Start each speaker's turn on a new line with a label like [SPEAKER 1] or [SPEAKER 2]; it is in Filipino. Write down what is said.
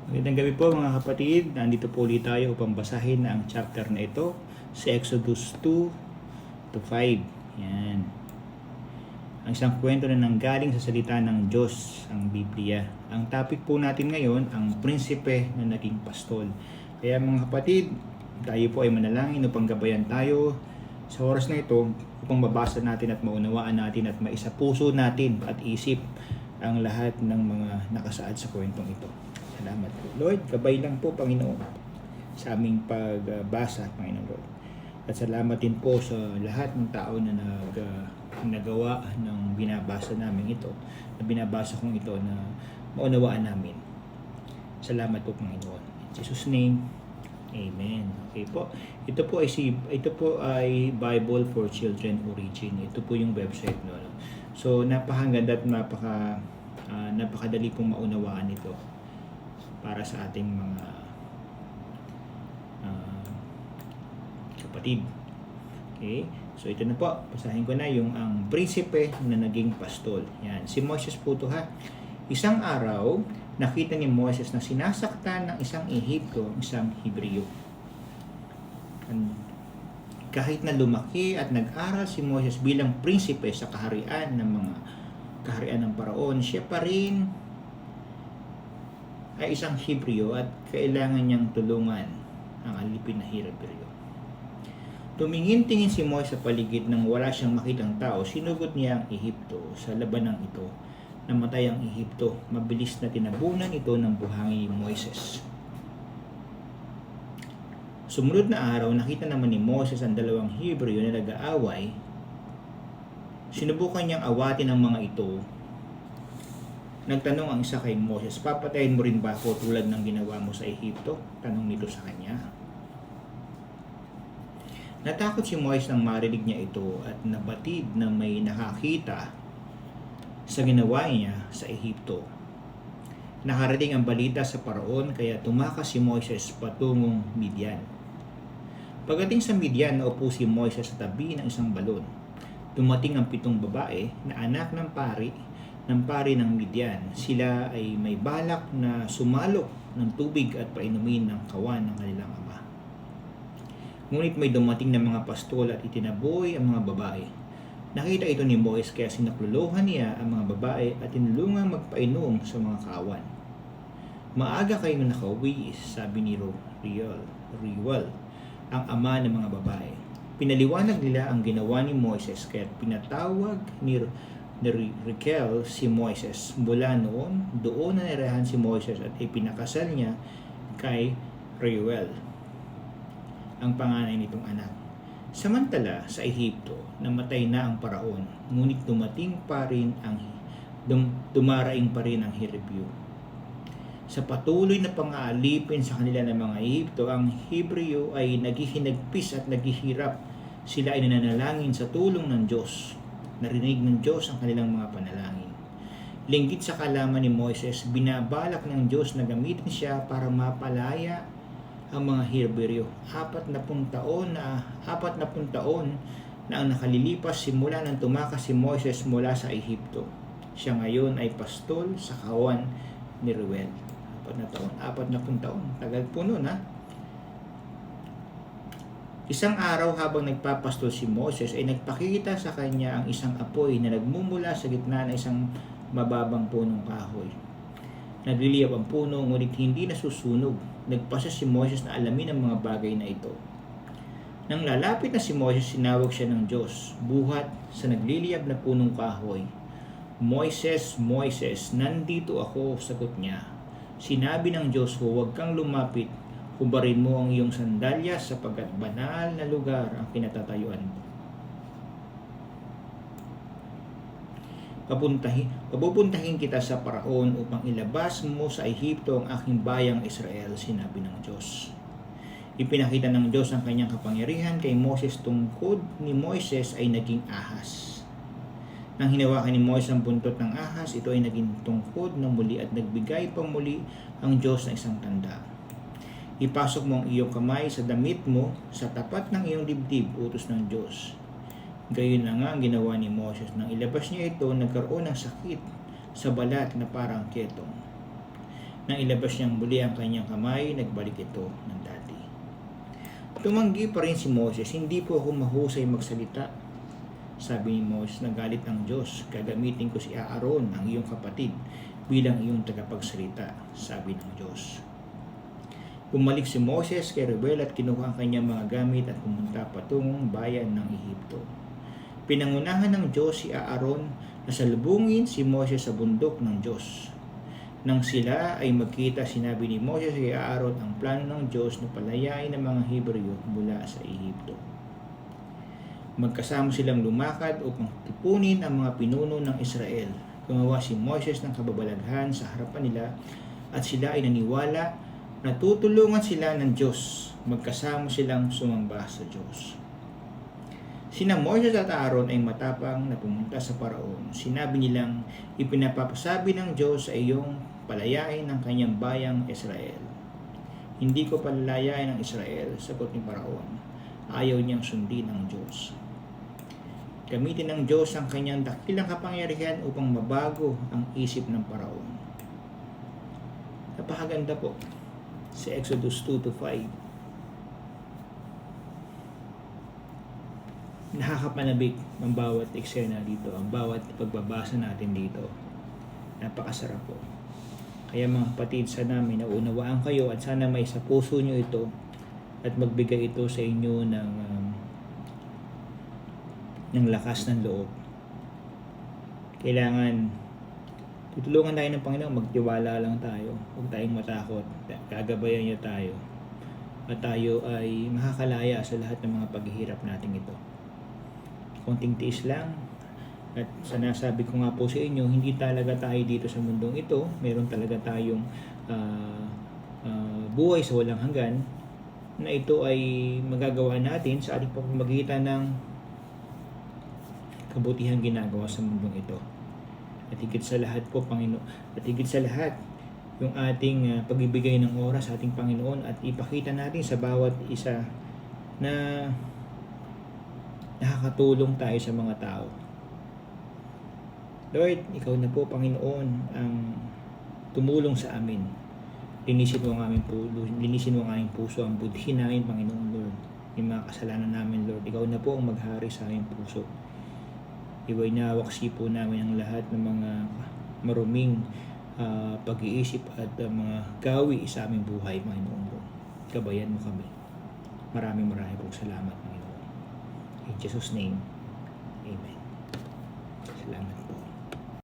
[SPEAKER 1] Magandang gabi po mga kapatid. Nandito po ulit tayo upang basahin ang chapter na ito sa Exodus 2 to 5. Yan. Ang isang kwento na nanggaling sa salita ng Diyos, ang Biblia. Ang topic po natin ngayon, ang prinsipe na naging pastol. Kaya mga kapatid, tayo po ay manalangin upang gabayan tayo sa oras na ito upang mabasa natin at maunawaan natin at maisapuso natin at isip ang lahat ng mga nakasaad sa kwentong ito. Salamat po. Lord, gabay lang po, Panginoon, sa aming pagbasa, Panginoon Lord. At salamat din po sa lahat ng tao na nagawa ng binabasa namin ito, na binabasa kong ito na maunawaan namin. Salamat po, Panginoon. In Jesus' name, Amen. Okay po. Ito po ay Bible for Children Origin. Ito po yung website no. So napakaganda at napakadali pong maunawaan ito para sa ating mga kapatid. Okay? So ito na po, basahin ko na yung ang prinsipe na naging pastol. Yan, si Moses po to ha. Isang araw, nakita ni Moses na sinasaktan ng isang Ehipto, isang Hebreo. Kahit na lumaki at nag-aral si Moses bilang prinsipe sa kaharian ng Paraon, siya pa rin ay isang Hebreo at kailangan niyang tulungan ang alipin na Hebreo. Tumingin-tingin si Moises sa paligid nang wala siyang makitang tao. Sinugot niya ang Ehipto. Sa labanang ito, namatay ang Ehipto. Mabilis na tinabunan ito ng buhangin ni Moises. Sumunod na araw, nakita naman ni Moises ang dalawang Hebreo na nag-aaway. Sinubukan niyang awatin ang mga ito. Nagtanong ang isa kay Moses, papatayin mo rin ba ako tulad ng ginawa mo sa Ehipto? Tanong nito sa kanya. Natakot si Moses nang marinig niya ito at nabatid na may nakakita sa ginawa niya sa Ehipto. Nakarating ang balita sa Paraon kaya tumakas si Moses patungong Midian. Pagdating sa Midian, naupo si Moses sa tabi ng isang balon. Dumating ang 7 babae na anak ng pari ng Midian. Sila ay may balak na sumalok ng tubig at painumin ng kawan ng kanilang ama. Ngunit may dumating na mga pastol at itinaboy ang mga babae. Nakita ito ni Moises kaya sinakluluhan niya ang mga babae at tinulungang magpainom sa mga kawan. Maaga kayo nakauwi, sabi ni Reuel, ang ama ng mga babae. Pinaliwanag nila ang ginawa ni Moises kaya pinatawag ni Reuel si Moises. Mula noon, doon na nirahan si Moises at ipinakasal niya kay Reuel, ang panganay nitong anak. Samantala, sa Ehipto, namatay na ang Paraon, ngunit dumaraing pa rin ang Hebreo. Sa patuloy na pang-aalipin sa kanila ng mga Ehipto, ang Hebreo ay naghihinagpis at naghihirap. Sila ay nananalangin sa tulong ng Diyos. Narinig ng Diyos ang kanilang mga panalangin. Linggit sa kalaman ni Moises, binabalak ng Diyos na gamitin siya para mapalaya ang mga Hebreo. 40 taon na ang nakalilipas simula nang tumakas si Moises mula sa Ehipto. Siya ngayon ay pastol sa kawan ni Reuel. 40 taon. Tagal po nun ha. Isang araw habang nagpapastol si Moses ay nagpakita sa kanya ang isang apoy na nagmumula sa gitna ng isang mababang punong kahoy. Nagliliyab ang puno ngunit hindi nasusunog. Nagpasya si Moses na alamin ang mga bagay na ito. Nang lalapit na si Moses, sinawag siya ng Diyos, buhat sa nagliliyab na punong kahoy. Moises, Moises, nandito ako, sagot niya. Sinabi ng Diyos, huwag kang lumapit. Hubarin mo ang iyong sandalyas sapagkat banal na lugar ang kinatatayuan mo. Papupuntahin kita sa Paraon upang ilabas mo sa Ehipto ang aking bayang Israel, sinabi ng Diyos. Ipinakita ng Diyos ang kanyang kapangyarihan kay Moses. Tungkod ni Moises ay naging ahas. Nang hinawakan ni Moises ang buntot ng ahas, ito ay naging tungkod ng muli at nagbigay pang muli ang Diyos ng isang tanda. Ipasok mo ang iyong kamay sa damit mo sa tapat ng iyong dibdib, utos ng Diyos. Gayon na nga ang ginawa ni Moses. Nang ilabas niya ito, nagkaroon ng sakit sa balat na parang ketong. Nang ilabas niyang muli ang kanyang kamay, nagbalik ito ng dati. Tumanggi pa rin si Moses, "Hindi po ako mahusay magsalita." Sabi ni Moses, "Nagalit ang Diyos, gagamitin ko si Aaron, ang iyong kapatid, bilang iyong tagapagsalita," sabi ng Diyos. Bumalik si Moses kay Reuel at kinuha ang kanyang mga gamit at pumunta patungong bayan ng Ehipto. Pinangunahan ng Diyos si Aaron na salubungin si Moses sa bundok ng Diyos. Nang sila ay magkita, sinabi ni Moses kay Aaron ang plano ng Diyos na palayain ang mga Hebreo mula sa Ehipto. Magkasama silang lumakad upang tipunin ang mga pinuno ng Israel. Gumawa si Moses ng kababalaghan sa harapan nila at sila ay naniwala na tutulungan sila ng Diyos. Magkasama silang sumamba sa Diyos. Sina Moses at Aaron ay matapang na pumunta sa Paraon. Sinabi nilang, "Ipinapapasabi ng Diyos sa iyong palayain ng kanyang bayang Israel." "Hindi ko palalayain ng Israel," sagot ni Paraon. Ayaw niyang sundin ang Diyos. Gamitin ng Diyos ang kanyang dakilang kapangyarihan upang mabago ang isip ng Paraon. Napakaganda po sa Exodus 2-5. Nakakapanabik ang bawat eksena dito, ang bawat pagbabasa natin dito. Napakasarap po. Kaya mga kapatid, sana may naunawaan kayo at sana may sa puso nyo ito at magbigay ito sa inyo ng lakas ng loob. Kailangan tutulungan tayo ng Panginoon, magtiwala lang tayo. Huwag tayong matakot. Gagabayan niya tayo. At tayo ay makakalaya sa lahat ng mga paghihirap natin ito. Konting tiis lang. At sinasabi ko nga po sa inyo, hindi talaga tayo dito sa mundong ito. Meron talaga tayong buhay sa walang hanggan na ito ay magagawa natin sa ating pamamagitan ng kabutihang ginagawa sa mundong ito. At higit sa lahat po, Panginoon, at higit sa lahat, yung ating pagbibigay ng oras sa ating Panginoon at ipakita natin sa bawat isa na nakakatulong tayo sa mga tao. Lord, ikaw na po, Panginoon, ang tumulong sa amin. Linisin mo ang aming puso, ang budhin namin, Panginoon, Lord. Yung mga kasalanan namin, Lord, ikaw na po ang maghari sa aming puso. Iwa'y nawaksi po namin ang lahat ng mga maruming pag-iisip at mga gawi sa aming buhay, Panginoon Lord. Gabayan mo kami. Maraming pong salamat, Panginoon. In Jesus' name, Amen. Salamat.